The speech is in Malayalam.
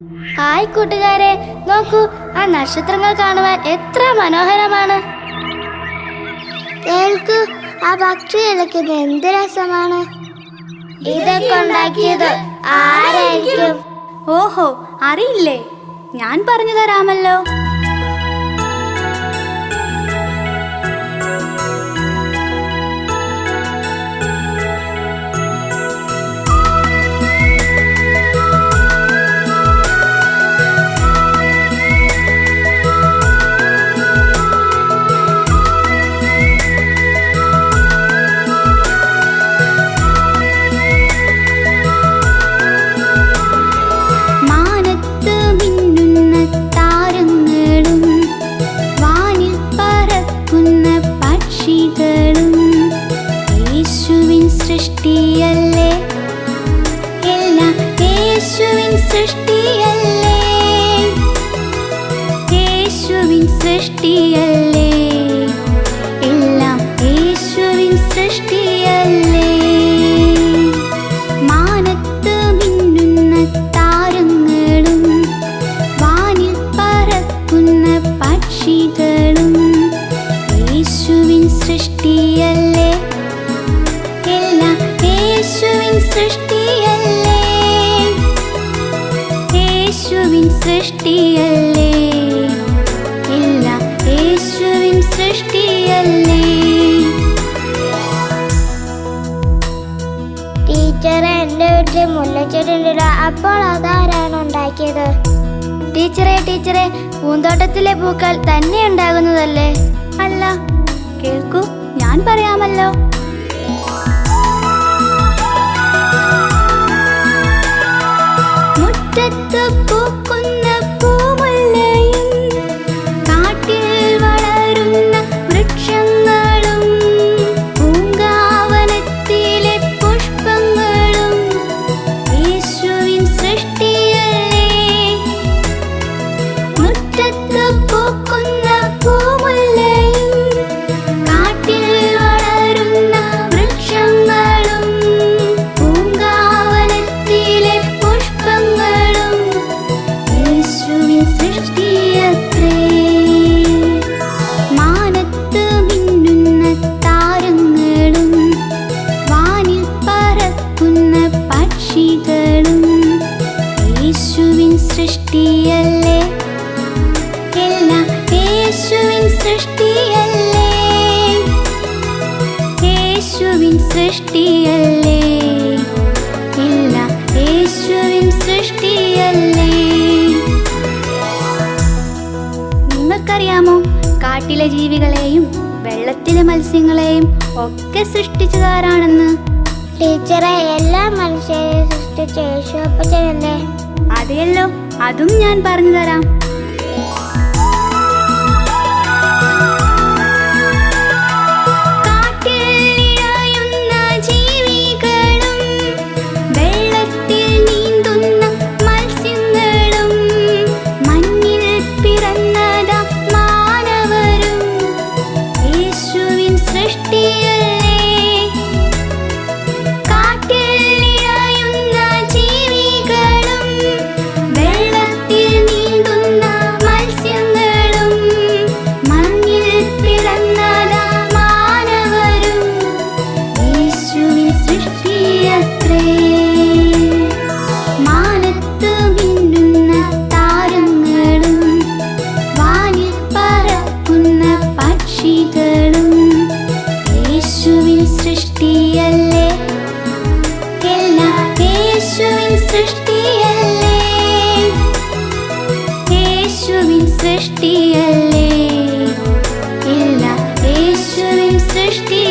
ഹായ് കൂട്ടുകാരെ, നോക്കൂ, ആ നക്ഷത്രങ്ങൾ കാണുവാൻ എത്ര മനോഹരമാണ്. കേൾക്കൂ, ആ പക്ഷി ഇളക്കുന്നത് എന്ത് രസമാണ്. ഇതൊക്കെ ഉണ്ടാക്കിയത് ആരായിരിക്കും? ഓഹോ, അറിയില്ലേ? ഞാൻ പറഞ്ഞു തരാമല്ലോ. സൃഷ്ടിയല്ലേ എല്ലാം യേശുവിൻ സൃഷ്ടിയല്ലേ, യേശുവിൻ സൃഷ്ടിയല്ലേ, എല്ലാം യേശുവിൻ സൃഷ്ടിയല്ലേ. മാനത്ത് മിന്നുന്ന താരങ്ങളും വാനിൽ പറക്കുന്ന പക്ഷികളും യേശുവിൻ സൃഷ്ടിയല്ലേ, യേശുവിൻ സൃഷ്ടിയല്ലേ, യേശുവിൻ സൃഷ്ടിയല്ലേ, എല്ലാം യേശുവിൻ സൃഷ്ടിയല്ലേ. ടീച്ചറെ, എൻ്റെ വീട്ടിൽ മുല്ലച്ചെടിയുണ്ടല്ലോ, അപ്പോൾ അതാരാണ് ഉണ്ടാക്കിയത്? ടീച്ചറെ, പൂന്തോട്ടത്തിലെ പൂക്കൾ തന്നെ ഉണ്ടാകുന്നതല്ലേ? അല്ല, കേൾക്കൂ, ഞാൻ പറയാമല്ലോ. മുറ്റത്ത് പൂക്കുന്ന പൂമുല്ലയും കാട്ടിൽ വളരുന്ന വൃക്ഷങ്ങളും പൂങ്കാവനത്തിലെ പുഷ്പങ്ങളും യേശുവിൻ സൃഷ്ടിയല്ലേ. മുറ്റത്ത് പൂക്കുന്ന പൂമുല്ലയും കാട്ടിൽ വളരുന്ന വൃക്ഷങ്ങളും പൂങ്കാവനത്തിലെ പുഷ്പങ്ങളും യേശുവിൻ സൃഷ്ടിയത്രേ. മാനത്ത് മിന്നുന്ന താരങ്ങളും വാനിൽ പറക്കുന്ന പക്ഷികളും യേശുവിൻ സൃഷ്ടിയല്ലേ, എല്ലാം യേശുവിൻ സൃഷ്ടിയല്ലേ, യേശുവിൻ സൃഷ്ടിയല്ലേ, എല്ലാം യേശുവിൻ സൃഷ്ടിയല്ലേ. നിങ്ങൾക്കറിയാമോ, കാട്ടിലെ ജീവികളെയും വെള്ളത്തിലെ മത്സ്യങ്ങളെയും ഒക്കെ സൃഷ്ടിച്ചതാരാണെന്ന്? ടീച്ചറെ, എല്ലാ മനുഷ്യരെയും സൃഷ്ടിച്ച യേശുവപ്പച്ചനല്ലേ? അതെയല്ലോ, അതും ഞാൻ പറഞ്ഞു തരാം. സൃഷ്ടിയല്ലേ, എല്ലാം യേശുവിൻ സൃഷ്ടി.